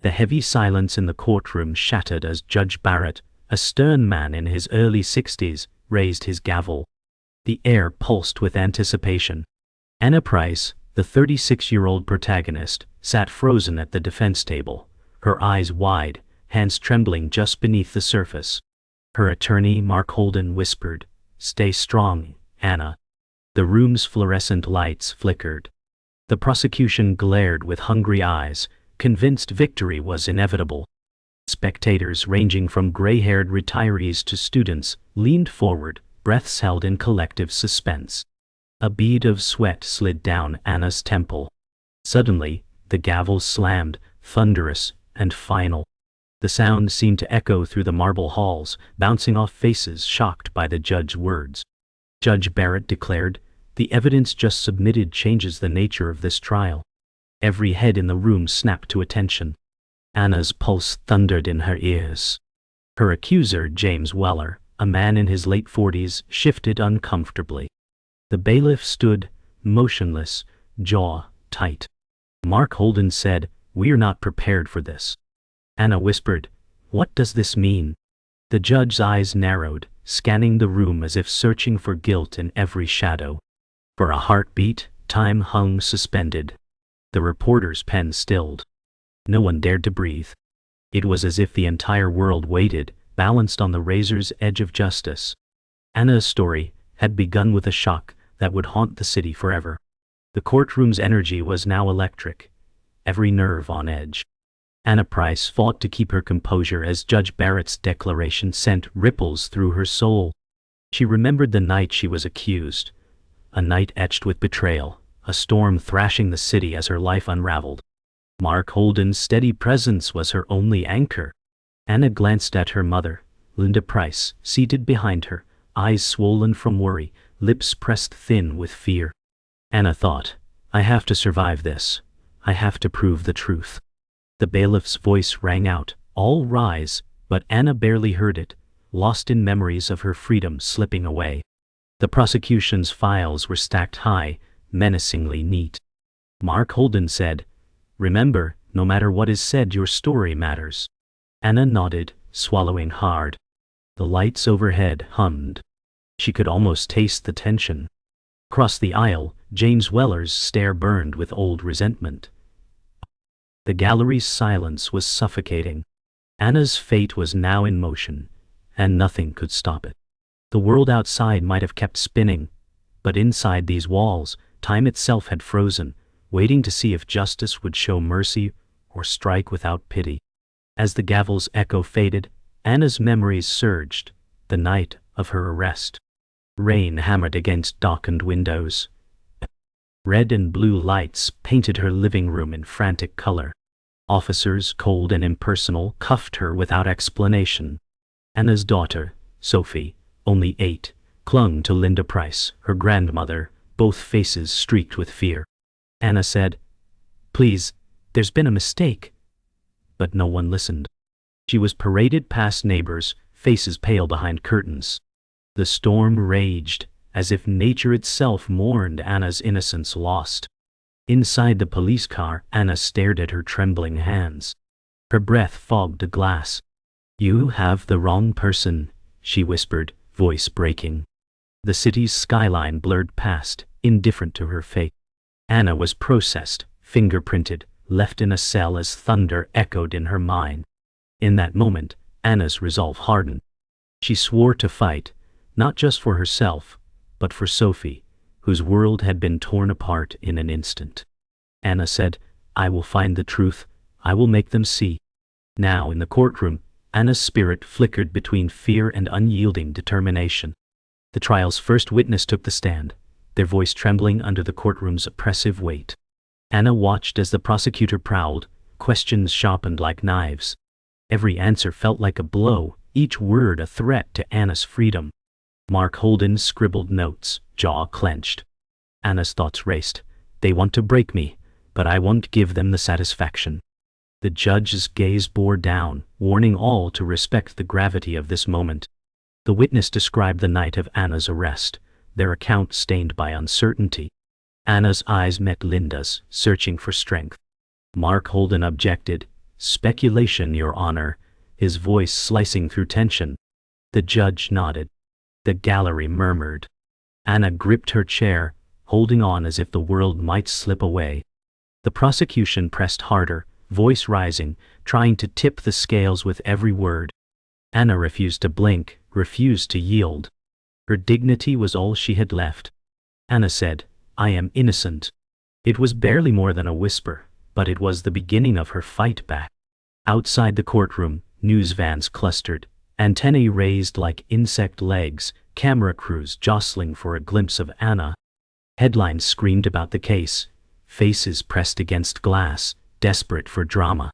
The heavy silence in the courtroom shattered as Judge Barrett, a stern man in his early 60s, raised his gavel. The air pulsed with anticipation. Anna Price, the 36-year-old protagonist, sat frozen at the defense table, her eyes wide, hands trembling just beneath the surface. Her attorney, Mark Holden, whispered, "Stay strong, Anna." The room's fluorescent lights flickered. The prosecution glared with hungry eyes, convinced victory was inevitable. Spectators ranging from gray-haired retirees to students leaned forward, breaths held in collective suspense. A bead of sweat slid down Anna's temple. Suddenly, the gavel slammed, thunderous and final. The sound seemed to echo through the marble halls, bouncing off faces shocked by the judge's words. Judge Barrett declared, "The evidence just submitted changes the nature of this trial." Every head in the room snapped to attention. Anna's pulse thundered in her ears. Her accuser, James Weller, a man in his late 40s, shifted uncomfortably. The bailiff stood, motionless, jaw tight. Mark Holden said, "We're not prepared for this." Anna whispered, "What does this mean?" The judge's eyes narrowed, scanning the room as if searching for guilt in every shadow. For a heartbeat, time hung suspended. The reporter's pen stilled. No one dared to breathe. It was as if the entire world waited, balanced on the razor's edge of justice. Anna's story had begun with a shock that would haunt the city forever. The courtroom's energy was now electric, every nerve on edge. Anna Price fought to keep her composure as Judge Barrett's declaration sent ripples through her soul. She remembered the night she was accused, a night etched with betrayal, a storm thrashing the city as her life unraveled. Mark Holden's steady presence was her only anchor. Anna glanced at her mother, Linda Price, seated behind her, eyes swollen from worry, lips pressed thin with fear. Anna thought, "I have to survive this. I have to prove the truth." The bailiff's voice rang out, "All rise," but Anna barely heard it, lost in memories of her freedom slipping away. The prosecution's files were stacked high, menacingly neat. Mark Holden said, "Remember, no matter what is said, your story matters." Anna nodded, swallowing hard. The lights overhead hummed. She could almost taste the tension. Across the aisle, James Weller's stare burned with old resentment. The gallery's silence was suffocating. Anna's fate was now in motion, and nothing could stop it. The world outside might have kept spinning, but inside these walls, time itself had frozen, waiting to see if justice would show mercy or strike without pity. As the gavel's echo faded, Anna's memories surged, the night of her arrest. Rain hammered against darkened windows. Red and blue lights painted her living room in frantic color. Officers, cold and impersonal, cuffed her without explanation. Anna's daughter, Sophie, only 8, clung to Linda Price, her grandmother, both faces streaked with fear. Anna said, "Please, there's been a mistake." But no one listened. She was paraded past neighbors, faces pale behind curtains. The storm raged, as if nature itself mourned Anna's innocence lost. Inside the police car, Anna stared at her trembling hands. Her breath fogged the glass. "You have the wrong person," she whispered, voice breaking. The city's skyline blurred past, indifferent to her fate. Anna was processed, fingerprinted, left in a cell as thunder echoed in her mind. In that moment, Anna's resolve hardened. She swore to fight, not just for herself, but for Sophie, whose world had been torn apart in an instant. Anna said, "I will find the truth. I will make them see." Now in the courtroom, Anna's spirit flickered between fear and unyielding determination. The trial's first witness took the stand, their voice trembling under the courtroom's oppressive weight. Anna watched as the prosecutor prowled, questions sharpened like knives. Every answer felt like a blow, each word a threat to Anna's freedom. Mark Holden scribbled notes, jaw clenched. Anna's thoughts raced. "They want to break me, but I won't give them the satisfaction." The judge's gaze bore down, warning all to respect the gravity of this moment. The witness described the night of Anna's arrest, their account stained by uncertainty. Anna's eyes met Linda's, searching for strength. Mark Holden objected, "Speculation, Your Honor," his voice slicing through tension. The judge nodded. The gallery murmured. Anna gripped her chair, holding on as if the world might slip away. The prosecution pressed harder, voice rising, trying to tip the scales with every word. Anna refused to blink, refused to yield. Her dignity was all she had left. Anna said, "I am innocent." It was barely more than a whisper, but it was the beginning of her fight back. Outside the courtroom, news vans clustered, antennae raised like insect legs, camera crews jostling for a glimpse of Anna. Headlines screamed about the case, faces pressed against glass, desperate for drama.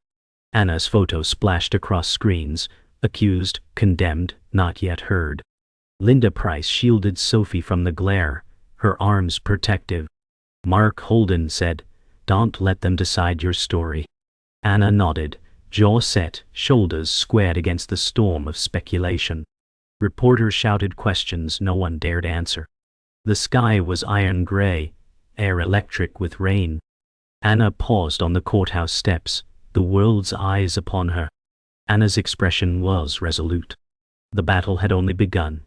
Anna's photo splashed across screens, accused, condemned, not yet heard. Linda Price shielded Sophie from the glare, her arms protective. Mark Holden said, "Don't let them decide your story." Anna nodded, jaw set, shoulders squared against the storm of speculation. Reporters shouted questions no one dared answer. The sky was iron gray, air electric with rain. Anna paused on the courthouse steps, the world's eyes upon her. Anna's expression was resolute. The battle had only begun,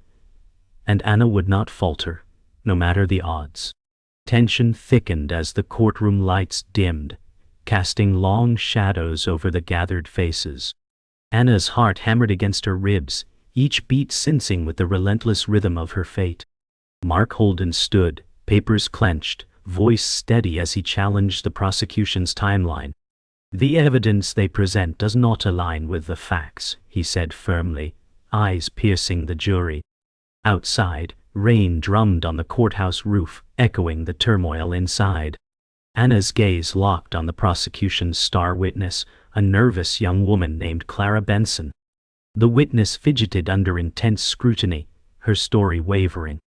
and Anna would not falter, no matter the odds. Tension thickened as the courtroom lights dimmed, casting long shadows over the gathered faces. Anna's heart hammered against her ribs, each beat syncing with the relentless rhythm of her fate. Mark Holden stood, papers clenched, voice steady as he challenged the prosecution's timeline. "The evidence they present does not align with the facts," he said firmly, eyes piercing the jury. Outside, rain drummed on the courthouse roof, echoing the turmoil inside. Anna's gaze locked on the prosecution's star witness, a nervous young woman named Clara Benson. The witness fidgeted under intense scrutiny, her story wavering.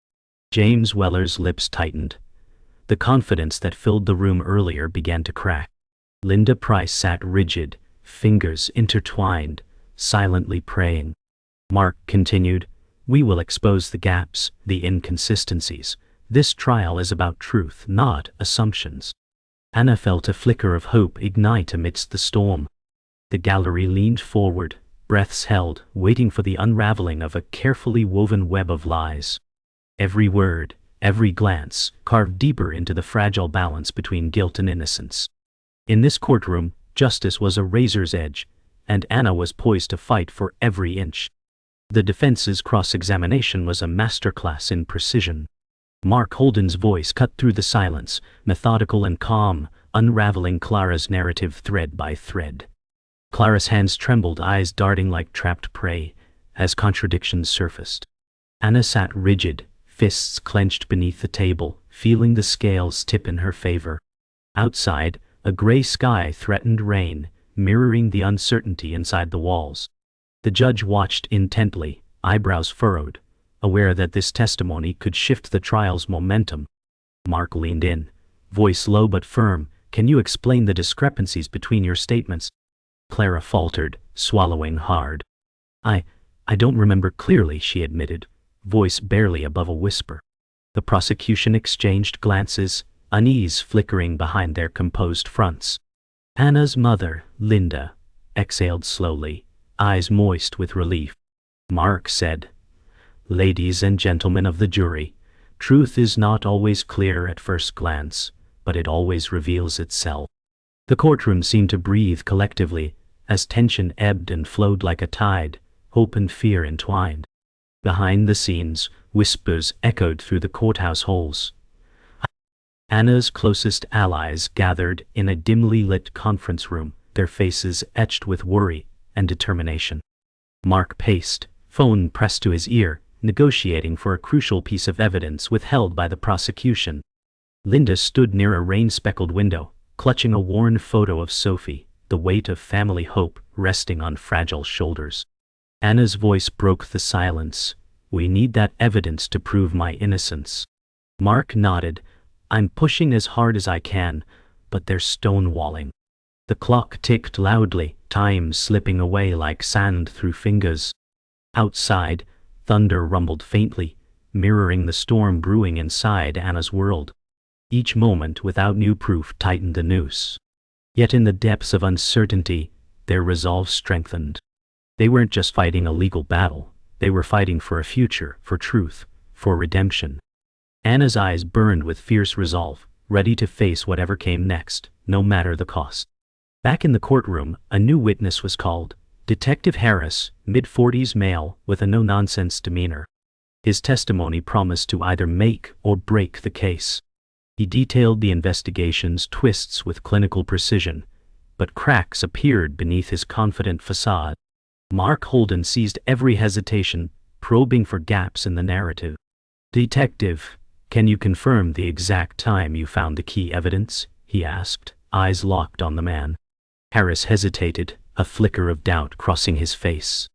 James Weller's lips tightened. The confidence that filled the room earlier began to crack. Linda Price sat rigid, fingers intertwined, silently praying. Mark continued, "We will expose the gaps, the inconsistencies. This trial is about truth, not assumptions." Anna felt a flicker of hope ignite amidst the storm. The gallery leaned forward, breaths held, waiting for the unraveling of a carefully woven web of lies. Every word, every glance, carved deeper into the fragile balance between guilt and innocence. In this courtroom, justice was a razor's edge, and Anna was poised to fight for every inch. The defense's cross-examination was a masterclass in precision. Mark Holden's voice cut through the silence, methodical and calm, unraveling Clara's narrative thread by thread. Clara's hands trembled, eyes darting like trapped prey, as contradictions surfaced. Anna sat rigid, fists clenched beneath the table, feeling the scales tip in her favor. Outside, a gray sky threatened rain, mirroring the uncertainty inside the walls. The judge watched intently, eyebrows furrowed, aware that this testimony could shift the trial's momentum. Mark leaned in, voice low but firm, "Can you explain the discrepancies between your statements?" Clara faltered, swallowing hard. I don't remember clearly," she admitted, voice barely above a whisper. The prosecution exchanged glances, unease flickering behind their composed fronts. Anna's mother, Linda, exhaled slowly, eyes moist with relief. Mark said, "Ladies and gentlemen of the jury, truth is not always clear at first glance, but it always reveals itself." The courtroom seemed to breathe collectively, as tension ebbed and flowed like a tide, hope and fear entwined. Behind the scenes, whispers echoed through the courthouse halls. Anna's closest allies gathered in a dimly lit conference room, their faces etched with worry and determination. Mark paced, phone pressed to his ear, negotiating for a crucial piece of evidence withheld by the prosecution. Linda stood near a rain-speckled window, clutching a worn photo of Sophie, the weight of family hope resting on fragile shoulders. Anna's voice broke the silence. "We need that evidence to prove my innocence." Mark nodded. "I'm pushing as hard as I can, but they're stonewalling." The clock ticked loudly, time slipping away like sand through fingers. Outside, thunder rumbled faintly, mirroring the storm brewing inside Anna's world. Each moment without new proof tightened the noose. Yet in the depths of uncertainty, their resolve strengthened. They weren't just fighting a legal battle, they were fighting for a future, for truth, for redemption. Anna's eyes burned with fierce resolve, ready to face whatever came next, no matter the cost. Back in the courtroom, a new witness was called. Detective Harris, mid-40s male, with a no-nonsense demeanor. His testimony promised to either make or break the case. He detailed the investigation's twists with clinical precision, but cracks appeared beneath his confident facade. Mark Holden seized every hesitation, probing for gaps in the narrative. "Detective, can you confirm the exact time you found the key evidence?" he asked, eyes locked on the man. Harris hesitated, a flicker of doubt crossing his face.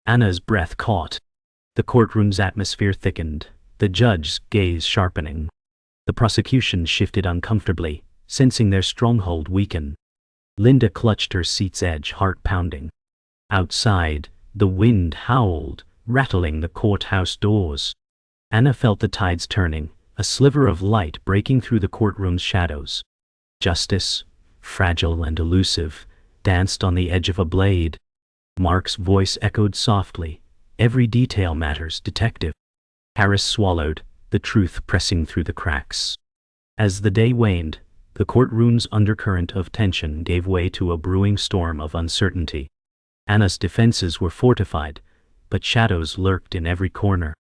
Anna's breath caught. The courtroom's atmosphere thickened, the judge's gaze sharpening. The prosecution shifted uncomfortably, sensing their stronghold weaken. Linda clutched her seat's edge, heart pounding. Outside, the wind howled, rattling the courthouse doors. Anna felt the tides turning, a sliver of light breaking through the courtroom's shadows. Justice, fragile and elusive, danced on the edge of a blade. Mark's voice echoed softly. "Every detail matters, detective." Harris swallowed, the truth pressing through the cracks. As the day waned, the courtroom's undercurrent of tension gave way to a brewing storm of uncertainty. Anna's defenses were fortified, but shadows lurked in every corner.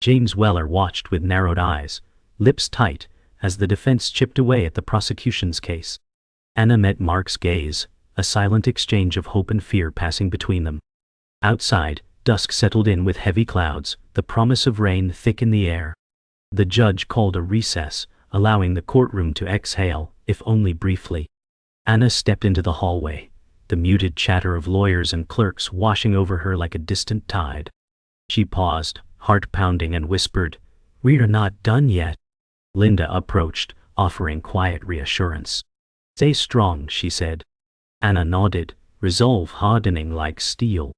James Weller watched with narrowed eyes, lips tight, as the defense chipped away at the prosecution's case. Anna met Mark's gaze, a silent exchange of hope and fear passing between them. Outside, dusk settled in with heavy clouds, the promise of rain thick in the air. The judge called a recess, allowing the courtroom to exhale, if only briefly. Anna stepped into the hallway, the muted chatter of lawyers and clerks washing over her like a distant tide. She paused, heart pounding, and whispered, "We are not done yet." Linda approached, offering quiet reassurance. "Stay strong," she said. Anna nodded, resolve hardening like steel.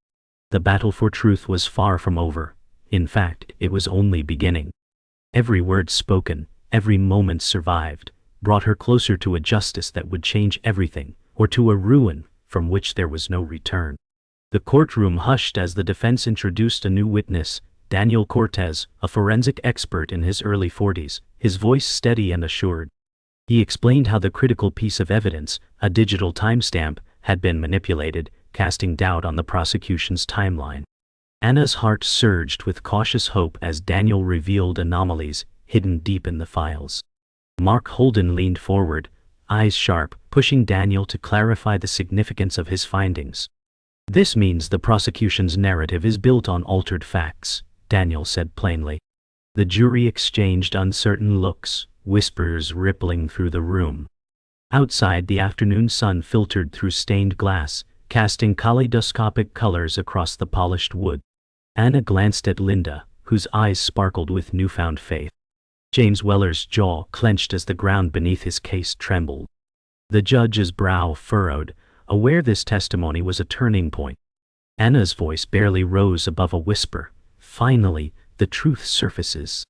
The battle for truth was far from over. In fact, it was only beginning. Every word spoken, every moment survived, brought her closer to a justice that would change everything, or to a ruin from which there was no return. The courtroom hushed as the defense introduced a new witness, Daniel Cortez, a forensic expert in his early 40s, his voice steady and assured. He explained how the critical piece of evidence, a digital timestamp, had been manipulated, casting doubt on the prosecution's timeline. Anna's heart surged with cautious hope as Daniel revealed anomalies hidden deep in the files. Mark Holden leaned forward, eyes sharp, pushing Daniel to clarify the significance of his findings. "This means the prosecution's narrative is built on altered facts," Daniel said plainly. The jury exchanged uncertain looks, whispers rippling through the room. Outside, the afternoon sun filtered through stained glass, casting kaleidoscopic colors across the polished wood. Anna glanced at Linda, whose eyes sparkled with newfound faith. James Weller's jaw clenched as the ground beneath his case trembled. The judge's brow furrowed, aware this testimony was a turning point. Anna's voice barely rose above a whisper. Finally, the truth surfaces.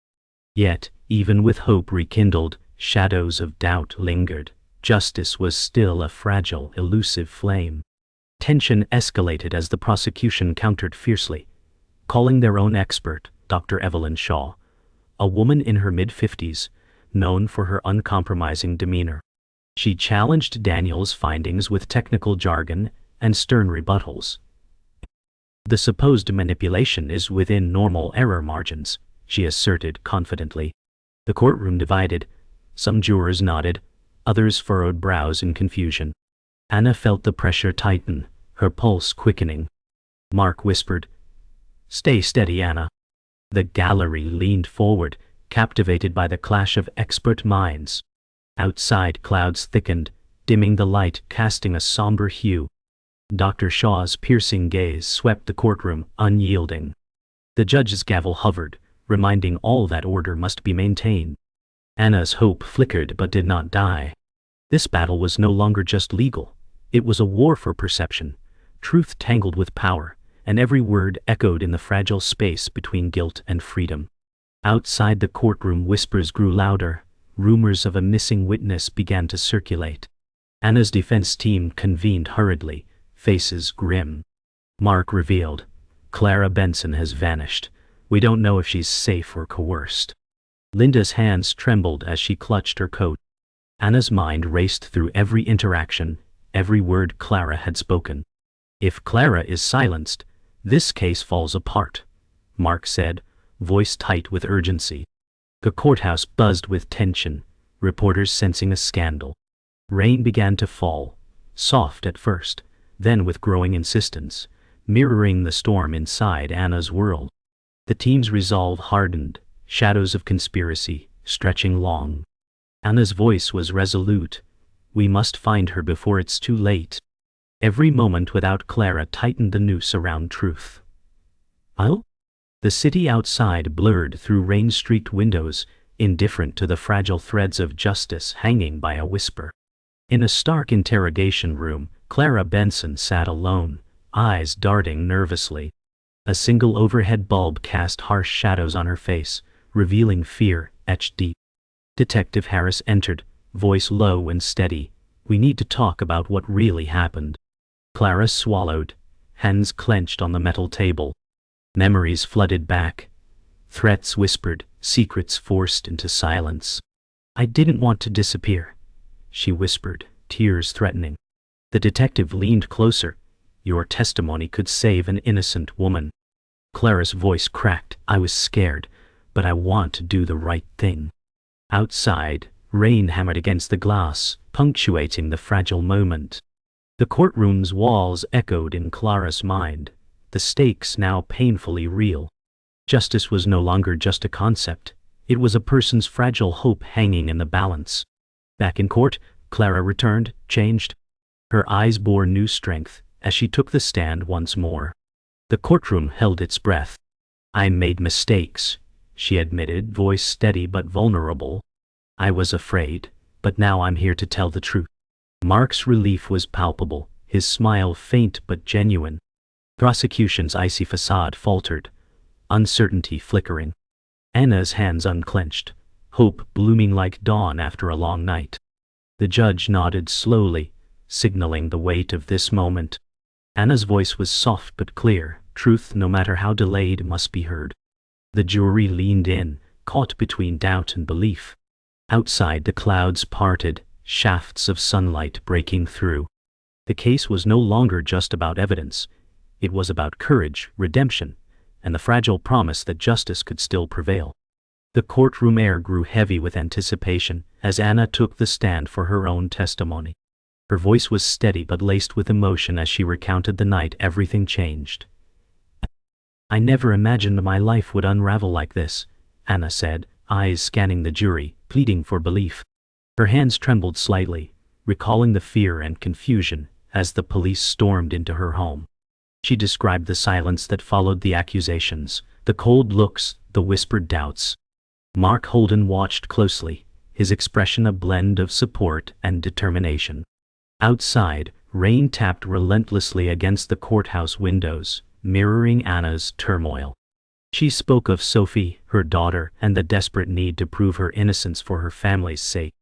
Yet, even with hope rekindled, shadows of doubt lingered. Justice was still a fragile, elusive flame. Tension escalated as the prosecution countered fiercely, calling their own expert, Dr. Evelyn Shaw, a woman in her mid-50s, known for her uncompromising demeanor. She challenged Daniel's findings with technical jargon and stern rebuttals. "The supposed manipulation is within normal error margins," she asserted confidently. The courtroom divided. Some jurors nodded, others furrowed brows in confusion. Anna felt the pressure tighten, her pulse quickening. Mark whispered, "Stay steady, Anna." The gallery leaned forward, captivated by the clash of expert minds. Outside, clouds thickened, dimming the light, casting a somber hue. Dr. Shaw's piercing gaze swept the courtroom, unyielding. The judge's gavel hovered, reminding all that order must be maintained. Anna's hope flickered but did not die. This battle was no longer just legal. It was a war for perception, truth tangled with power, and every word echoed in the fragile space between guilt and freedom. Outside the courtroom, whispers grew louder. Rumors of a missing witness began to circulate. Anna's defense team convened hurriedly, faces grim. Mark revealed, "Clara Benson has vanished. We don't know if she's safe or coerced." Linda's hands trembled as she clutched her coat. Anna's mind raced through every interaction, every word Clara had spoken. "If Clara is silenced, this case falls apart," Mark said, voice tight with urgency. The courthouse buzzed with tension, reporters sensing a scandal. Rain began to fall, soft at first, then with growing insistence, mirroring the storm inside Anna's world. The team's resolve hardened, shadows of conspiracy, stretching long. Anna's voice was resolute. "We must find her before it's too late." Every moment without Clara tightened the noose around truth. "Oh?" The city outside blurred through rain-streaked windows, indifferent to the fragile threads of justice hanging by a whisper. In a stark interrogation room, Clara Benson sat alone, eyes darting nervously. A single overhead bulb cast harsh shadows on her face, revealing fear etched deep. Detective Harris entered, voice low and steady. "We need to talk about what really happened." Clara swallowed, hands clenched on the metal table. Memories flooded back. Threats whispered, secrets forced into silence. "I didn't want to disappear," she whispered, tears threatening. The detective leaned closer. "Your testimony could save an innocent woman." Clara's voice cracked. "I was scared, but I want to do the right thing." Outside, rain hammered against the glass, punctuating the fragile moment. The courtroom's walls echoed in Clara's mind, the stakes now painfully real. Justice was no longer just a concept, it was a person's fragile hope hanging in the balance. Back in court, Clara returned, changed. Her eyes bore new strength as she took the stand once more. The courtroom held its breath. "I made mistakes," she admitted, voice steady but vulnerable. "I was afraid, but now I'm here to tell the truth." Mark's relief was palpable, his smile faint but genuine. Prosecution's icy facade faltered, uncertainty flickering. Anna's hands unclenched, hope blooming like dawn after a long night. The judge nodded slowly, signaling the weight of this moment. Anna's voice was soft but clear. Truth, no matter how delayed, must be heard. The jury leaned in, caught between doubt and belief. Outside, the clouds parted, shafts of sunlight breaking through. The case was no longer just about evidence. It was about courage, redemption, and the fragile promise that justice could still prevail. The courtroom air grew heavy with anticipation as Anna took the stand for her own testimony. Her voice was steady but laced with emotion as she recounted the night everything changed. "I never imagined my life would unravel like this," Anna said, eyes scanning the jury, pleading for belief. Her hands trembled slightly, recalling the fear and confusion as the police stormed into her home. She described the silence that followed the accusations, the cold looks, the whispered doubts. Mark Holden watched closely, his expression a blend of support and determination. Outside, rain tapped relentlessly against the courthouse windows, mirroring Anna's turmoil. She spoke of Sophie, her daughter, and the desperate need to prove her innocence for her family's sake.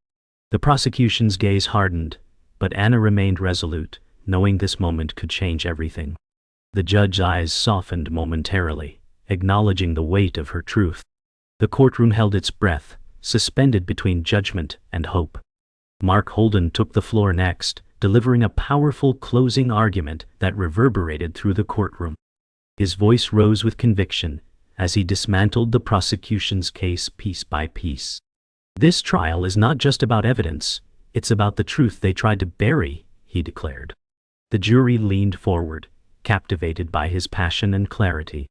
The prosecution's gaze hardened, but Anna remained resolute, knowing this moment could change everything. The judge's eyes softened momentarily, acknowledging the weight of her truth. The courtroom held its breath, suspended between judgment and hope. Mark Holden took the floor next, delivering a powerful closing argument that reverberated through the courtroom. His voice rose with conviction as he dismantled the prosecution's case piece by piece. "This trial is not just about evidence, it's about the truth they tried to bury," he declared. The jury leaned forward, captivated by his passion and clarity.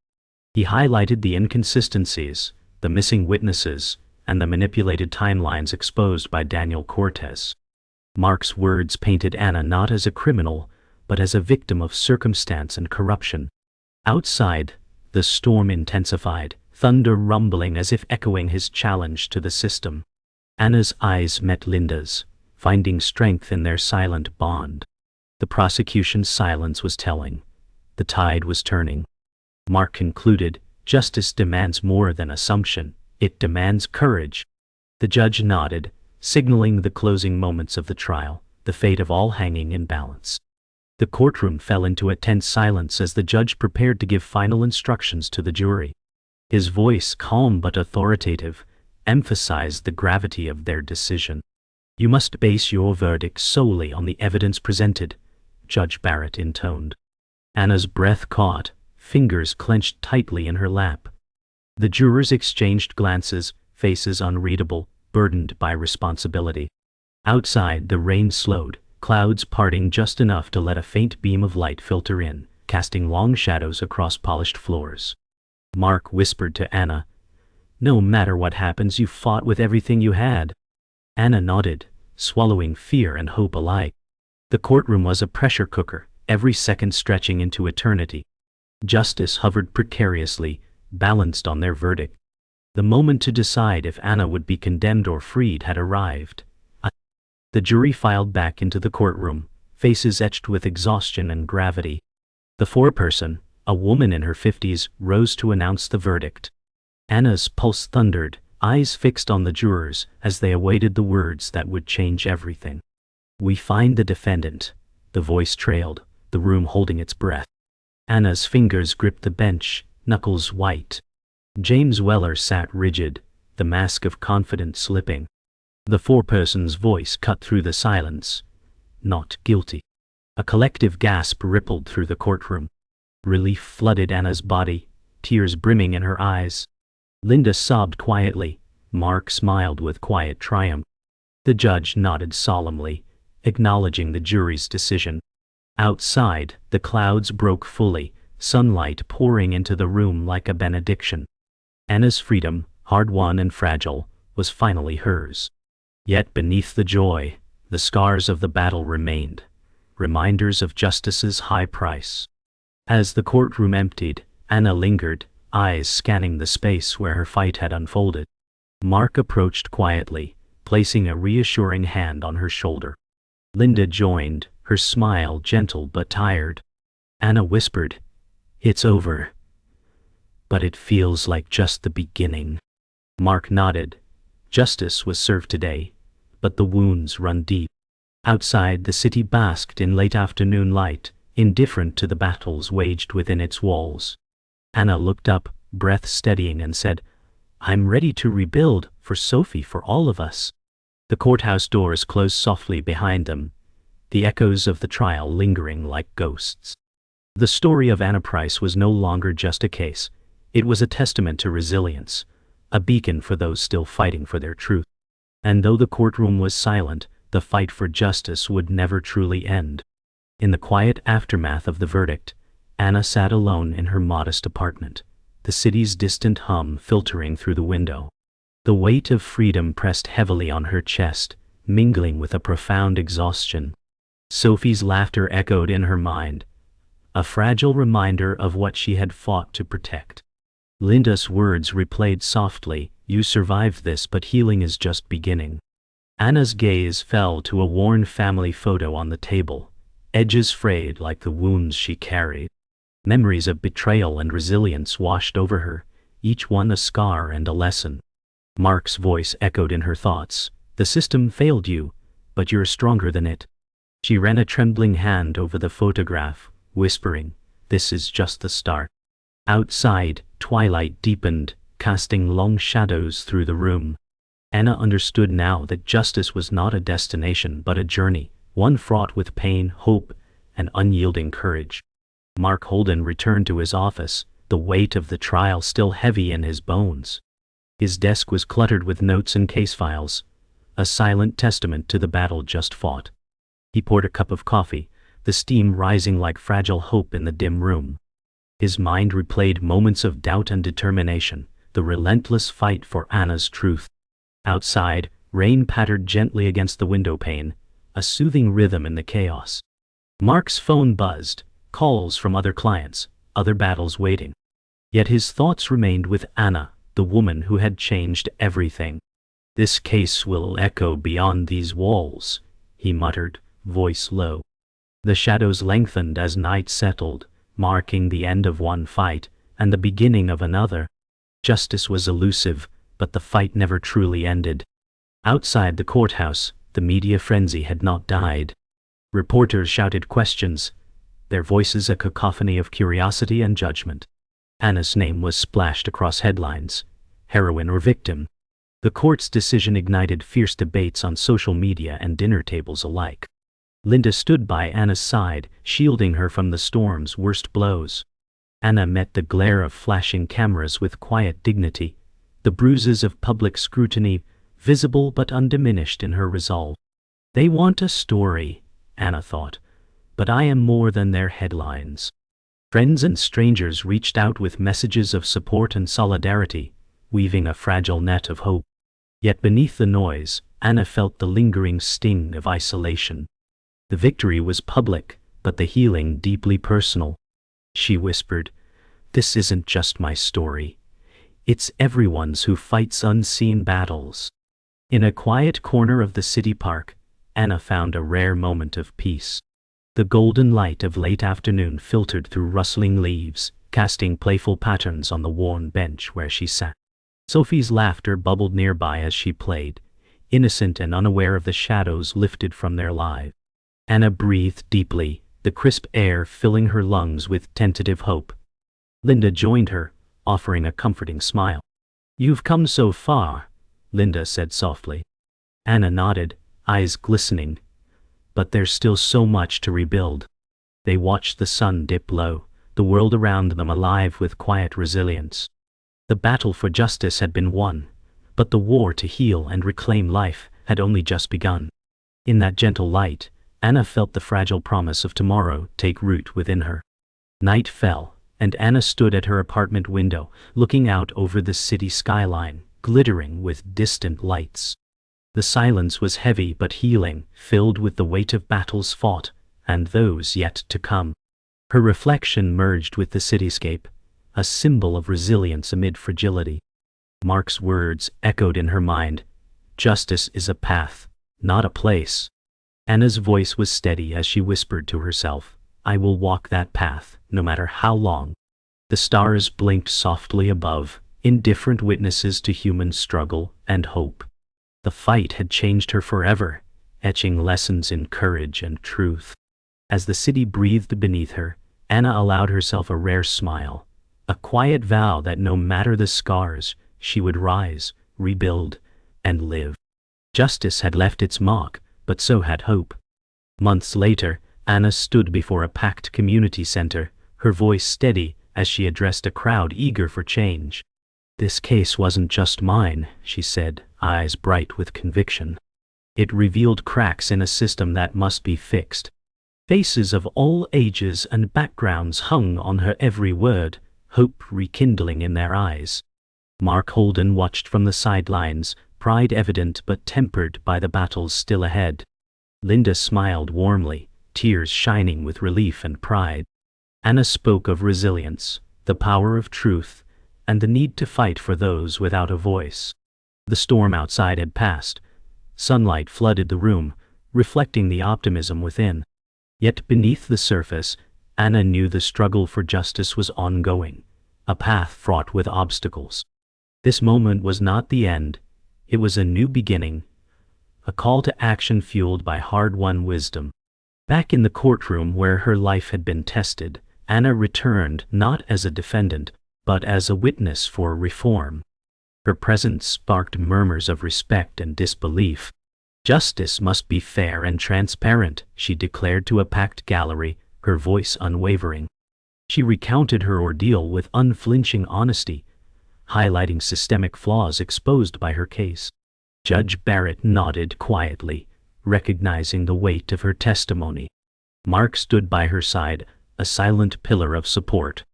He highlighted the inconsistencies, the missing witnesses, and the manipulated timelines exposed by Daniel Cortez. Mark's words painted Anna not as a criminal, but as a victim of circumstance and corruption. Outside, the storm intensified, thunder rumbling as if echoing his challenge to the system. Anna's eyes met Linda's, finding strength in their silent bond. The prosecution's silence was telling. The tide was turning. Mark concluded, "Justice demands more than assumption, it demands courage." The judge nodded, signaling the closing moments of the trial, the fate of all hanging in balance. The courtroom fell into a tense silence as the judge prepared to give final instructions to the jury. His voice, calm but authoritative, emphasized the gravity of their decision. "You must base your verdict solely on the evidence presented," Judge Barrett intoned. Anna's breath caught, fingers clenched tightly in her lap. The jurors exchanged glances, faces unreadable, burdened by responsibility. Outside, the rain slowed, clouds parting just enough to let a faint beam of light filter in, casting long shadows across polished floors. Mark whispered to Anna, "No matter what happens, you fought with everything you had." Anna nodded, swallowing fear and hope alike. The courtroom was a pressure cooker, every second stretching into eternity. Justice hovered precariously, balanced on their verdict. The moment to decide if Anna would be condemned or freed had arrived. The jury filed back into the courtroom, faces etched with exhaustion and gravity. The foreperson, a woman in her 50s, rose to announce the verdict. Anna's pulse thundered, eyes fixed on the jurors as they awaited the words that would change everything. "We find the defendant," the voice trailed, the room holding its breath. Anna's fingers gripped the bench, knuckles white. James Weller sat rigid, the mask of confidence slipping. The foreperson's voice cut through the silence. "Not guilty." A collective gasp rippled through the courtroom. Relief flooded Anna's body, tears brimming in her eyes. Linda sobbed quietly. Mark smiled with quiet triumph. The judge nodded solemnly, acknowledging the jury's decision. Outside, the clouds broke fully, sunlight pouring into the room like a benediction. Anna's freedom, hard-won and fragile, was finally hers. Yet beneath the joy, the scars of the battle remained, reminders of justice's high price. As the courtroom emptied, Anna lingered, eyes scanning the space where her fight had unfolded. Mark approached quietly, placing a reassuring hand on her shoulder. Linda joined, her smile gentle but tired. Anna whispered, "It's over. But it feels like just the beginning." Mark nodded. Justice was served today, but the wounds run deep. Outside, the city basked in late afternoon light, indifferent to the battles waged within its walls. Anna looked up, breath steadying, and said, "I'm ready to rebuild, for Sophie, for all of us." The courthouse doors closed softly behind them, the echoes of the trial lingering like ghosts. The story of Anna Price was no longer just a case. It was a testament to resilience, a beacon for those still fighting for their truth. And though the courtroom was silent, the fight for justice would never truly end. In the quiet aftermath of the verdict, Anna sat alone in her modest apartment, the city's distant hum filtering through the window. The weight of freedom pressed heavily on her chest, mingling with a profound exhaustion. Sophie's laughter echoed in her mind, a fragile reminder of what she had fought to protect. Linda's words replayed softly, "You survived this, but healing is just beginning." Anna's gaze fell to a worn family photo on the table, edges frayed like the wounds she carried. Memories of betrayal and resilience washed over her, each one a scar and a lesson. Mark's voice echoed in her thoughts, "The system failed you, but you're stronger than it." She ran a trembling hand over the photograph, whispering, "This is just the start." Outside, twilight deepened, casting long shadows through the room. Anna understood now that justice was not a destination but a journey, one fraught with pain, hope, and unyielding courage. Mark Holden returned to his office, the weight of the trial still heavy in his bones. His desk was cluttered with notes and case files, a silent testament to the battle just fought. He poured a cup of coffee, the steam rising like fragile hope in the dim room. His mind replayed moments of doubt and determination, the relentless fight for Anna's truth. Outside, rain pattered gently against the window pane, a soothing rhythm in the chaos. Mark's phone buzzed, calls from other clients, other battles waiting. Yet his thoughts remained with Anna, the woman who had changed everything. "This case will echo beyond these walls," he muttered, voice low. The shadows lengthened as night settled, marking the end of one fight and the beginning of another. Justice was elusive, but the fight never truly ended. Outside the courthouse, the media frenzy had not died. Reporters shouted questions, their voices a cacophony of curiosity and judgment. Anna's name was splashed across headlines, heroine or victim. The court's decision ignited fierce debates on social media and dinner tables alike. Linda stood by Anna's side, shielding her from the storm's worst blows. Anna met the glare of flashing cameras with quiet dignity, the bruises of public scrutiny visible but undiminished in her resolve. They want a story, Anna thought, but I am more than their headlines. Friends and strangers reached out with messages of support and solidarity, weaving a fragile net of hope. Yet beneath the noise, Anna felt the lingering sting of isolation. The victory was public, but the healing deeply personal. She whispered, "This isn't just my story. It's everyone's who fights unseen battles." In a quiet corner of the city park, Anna found a rare moment of peace. The golden light of late afternoon filtered through rustling leaves, casting playful patterns on the worn bench where she sat. Sophie's laughter bubbled nearby as she played, innocent and unaware of the shadows lifted from their lives. Anna breathed deeply, the crisp air filling her lungs with tentative hope. Linda joined her, offering a comforting smile. "You've come so far," Linda said softly. Anna nodded, eyes glistening. "But there's still so much to rebuild." They watched the sun dip low, the world around them alive with quiet resilience. The battle for justice had been won, but the war to heal and reclaim life had only just begun. In that gentle light, Anna felt the fragile promise of tomorrow take root within her. Night fell, and Anna stood at her apartment window, looking out over the city skyline, glittering with distant lights. The silence was heavy but healing, filled with the weight of battles fought, and those yet to come. Her reflection merged with the cityscape, a symbol of resilience amid fragility. Mark's words echoed in her mind, "Justice is a path, not a place." Anna's voice was steady as she whispered to herself, "I will walk that path, no matter how long." The stars blinked softly above, indifferent witnesses to human struggle and hope. The fight had changed her forever, etching lessons in courage and truth. As the city breathed beneath her, Anna allowed herself a rare smile, a quiet vow that no matter the scars, she would rise, rebuild, and live. Justice had left its mark, but so had hope. Months later, Anna stood before a packed community center, her voice steady as she addressed a crowd eager for change. "This case wasn't just mine," she said, eyes bright with conviction. "It revealed cracks in a system that must be fixed." Faces of all ages and backgrounds hung on her every word, hope rekindling in their eyes. Mark Holden watched from the sidelines, pride evident but tempered by the battles still ahead. Linda smiled warmly, tears shining with relief and pride. Anna spoke of resilience, the power of truth, and the need to fight for those without a voice. The storm outside had passed. Sunlight flooded the room, reflecting the optimism within. Yet beneath the surface, Anna knew the struggle for justice was ongoing, a path fraught with obstacles. This moment was not the end. It was a new beginning, a call to action fueled by hard-won wisdom. Back in the courtroom where her life had been tested, Anna returned not as a defendant, but as a witness for reform. Her presence sparked murmurs of respect and disbelief. "Justice must be fair and transparent," she declared to a packed gallery, her voice unwavering. She recounted her ordeal with unflinching honesty, highlighting systemic flaws exposed by her case. Judge Barrett nodded quietly, recognizing the weight of her testimony. Mark stood by her side, a silent pillar of support.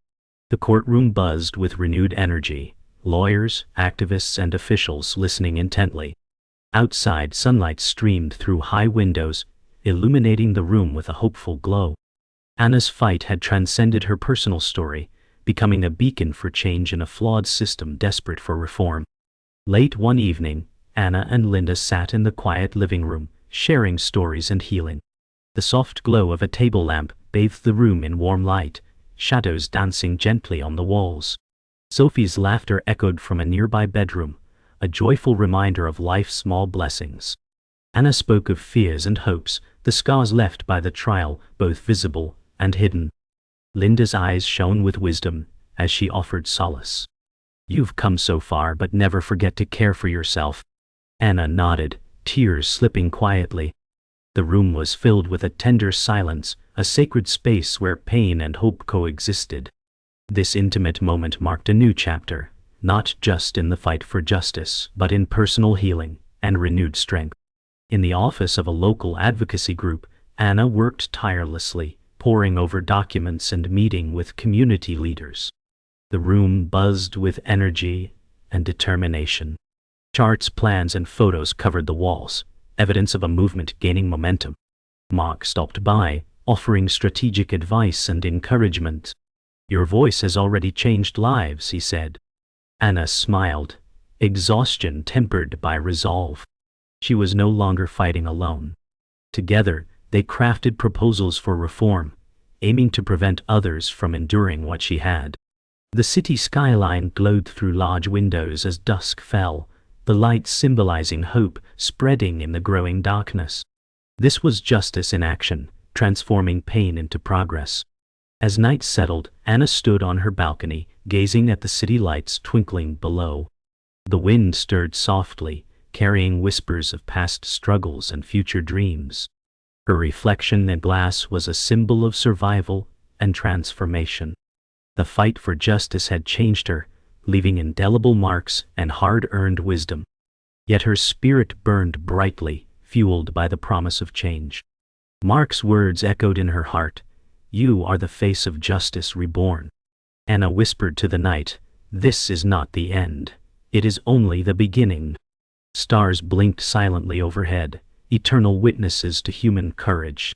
The courtroom buzzed with renewed energy, lawyers, activists, and officials listening intently. Outside, sunlight streamed through high windows, illuminating the room with a hopeful glow. Anna's fight had transcended her personal story, becoming a beacon for change in a flawed system desperate for reform. Late one evening, Anna and Linda sat in the quiet living room, sharing stories and healing. The soft glow of a table lamp bathed the room in warm light, shadows dancing gently on the walls. Sophie's laughter echoed from a nearby bedroom, a joyful reminder of life's small blessings. Anna spoke of fears and hopes, the scars left by the trial, both visible and hidden. Linda's eyes shone with wisdom as she offered solace. "You've come so far, but never forget to care for yourself." Anna nodded, tears slipping quietly. The room was filled with a tender silence, a sacred space where pain and hope coexisted. This intimate moment marked a new chapter, not just in the fight for justice, but in personal healing and renewed strength. In the office of a local advocacy group, Anna worked tirelessly, poring over documents and meeting with community leaders. The room buzzed with energy and determination. Charts, plans, and photos covered the walls, evidence of a movement gaining momentum. Mark stopped by, offering strategic advice and encouragement. "Your voice has already changed lives," he said. Anna smiled, exhaustion tempered by resolve. She was no longer fighting alone. Together, they crafted proposals for reform, aiming to prevent others from enduring what she had. The city skyline glowed through large windows as dusk fell, the light symbolizing hope spreading in the growing darkness. This was justice in action, transforming pain into progress. As night settled, Anna stood on her balcony, gazing at the city lights twinkling below. The wind stirred softly, carrying whispers of past struggles and future dreams. Her reflection in glass was a symbol of survival and transformation. The fight for justice had changed her, leaving indelible marks and hard-earned wisdom. Yet her spirit burned brightly, fueled by the promise of change. Mark's words echoed in her heart, "You are the face of justice reborn." Anna whispered to the night, "This is not the end. It is only the beginning." Stars blinked silently overhead, eternal witnesses to human courage.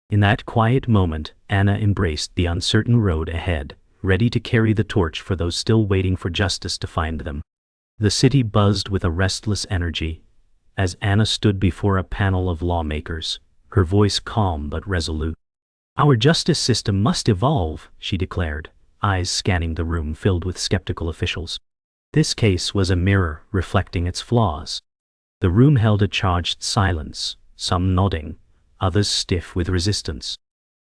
In that quiet moment, Anna embraced the uncertain road ahead, ready to carry the torch for those still waiting for justice to find them. The city buzzed with a restless energy. As Anna stood before a panel of lawmakers, her voice calm but resolute. "Our justice system must evolve," she declared, eyes scanning the room filled with skeptical officials. This case was a mirror reflecting its flaws. The room held a charged silence, some nodding, others stiff with resistance.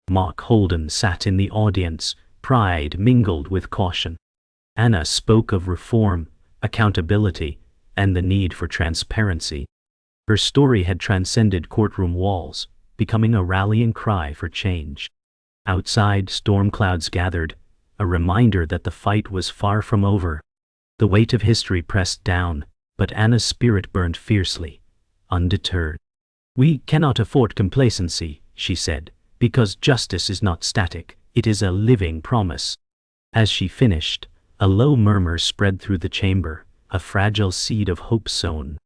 Mark Holden sat in the audience, pride mingled with caution. Anna spoke of reform, accountability, and the need for transparency. Her story had transcended courtroom walls, becoming a rallying cry for change. Outside, storm clouds gathered, a reminder that the fight was far from over. The weight of history pressed down, but Anna's spirit burned fiercely, undeterred. "We cannot afford complacency," she said, "because justice is not static, it is a living promise." As she finished, a low murmur spread through the chamber, a fragile seed of hope sown.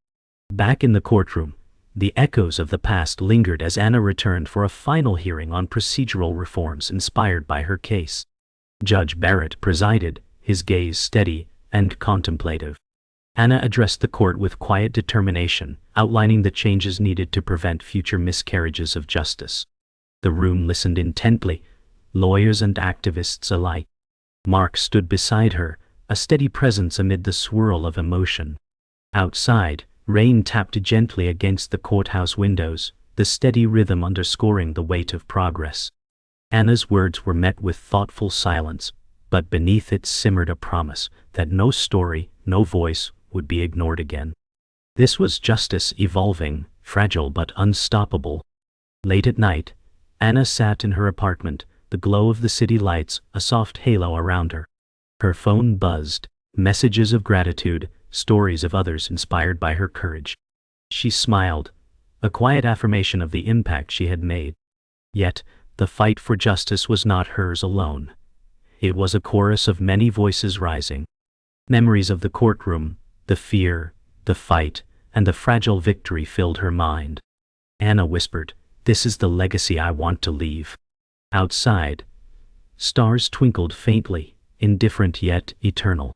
Back in the courtroom, the echoes of the past lingered as Anna returned for a final hearing on procedural reforms inspired by her case. Judge Barrett presided, his gaze steady and contemplative. Anna addressed the court with quiet determination, outlining the changes needed to prevent future miscarriages of justice. The room listened intently, lawyers and activists alike. Mark stood beside her, a steady presence amid the swirl of emotion. Outside, rain tapped gently against the courthouse windows, the steady rhythm underscoring the weight of progress. Anna's words were met with thoughtful silence, but beneath it simmered a promise that no story, no voice, would be ignored again. This was justice evolving, fragile but unstoppable. Late at night, Anna sat in her apartment, the glow of the city lights a soft halo around her. Her phone buzzed, messages of gratitude, stories of others inspired by her courage. She smiled, a quiet affirmation of the impact she had made. Yet, the fight for justice was not hers alone. It was a chorus of many voices rising. Memories of the courtroom, the fear, the fight, and the fragile victory filled her mind. Anna whispered, "This is the legacy I want to leave." Outside, stars twinkled faintly, indifferent yet eternal.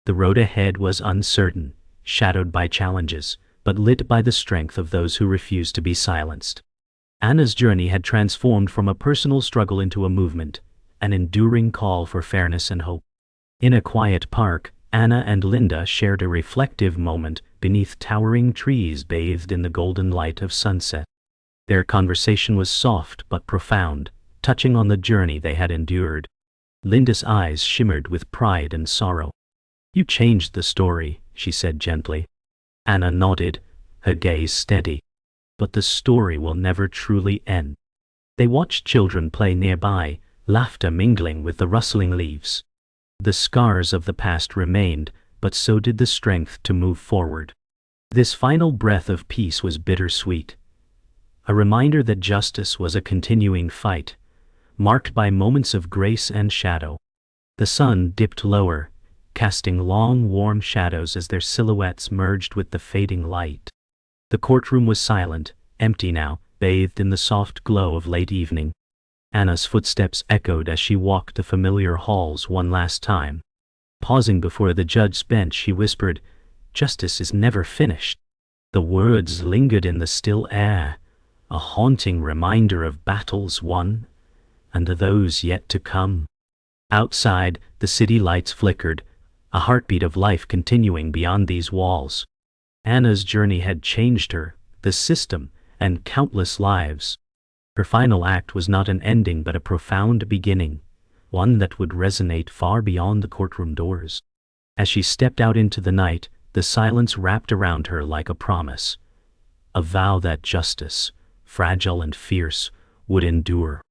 The road ahead was uncertain, shadowed by challenges, but lit by the strength of those who refused to be silenced. Anna's journey had transformed from a personal struggle into a movement, an enduring call for fairness and hope. In a quiet park, Anna and Linda shared a reflective moment beneath towering trees bathed in the golden light of sunset. Their conversation was soft but profound, touching on the journey they had endured. Linda's eyes shimmered with pride and sorrow. "You changed the story," she said gently. Anna nodded, her gaze steady. "But the story will never truly end." They watched children play nearby, laughter mingling with the rustling leaves. The scars of the past remained, but so did the strength to move forward. This final breath of peace was bittersweet. A reminder that justice was a continuing fight, marked by moments of grace and shadow. The sun dipped lower, casting long, warm shadows as their silhouettes merged with the fading light. The courtroom was silent, empty now, bathed in the soft glow of late evening. Anna's footsteps echoed as she walked the familiar halls one last time. Pausing before the judge's bench, she whispered, "Justice is never finished." The words lingered in the still air, a haunting reminder of battles won and those yet to come. Outside, the city lights flickered, a heartbeat of life continuing beyond these walls. Anna's journey had changed her, the system, and countless lives. Her final act was not an ending but a profound beginning, one that would resonate far beyond the courtroom doors. As she stepped out into the night, the silence wrapped around her like a promise, a vow that justice, fragile and fierce, would endure.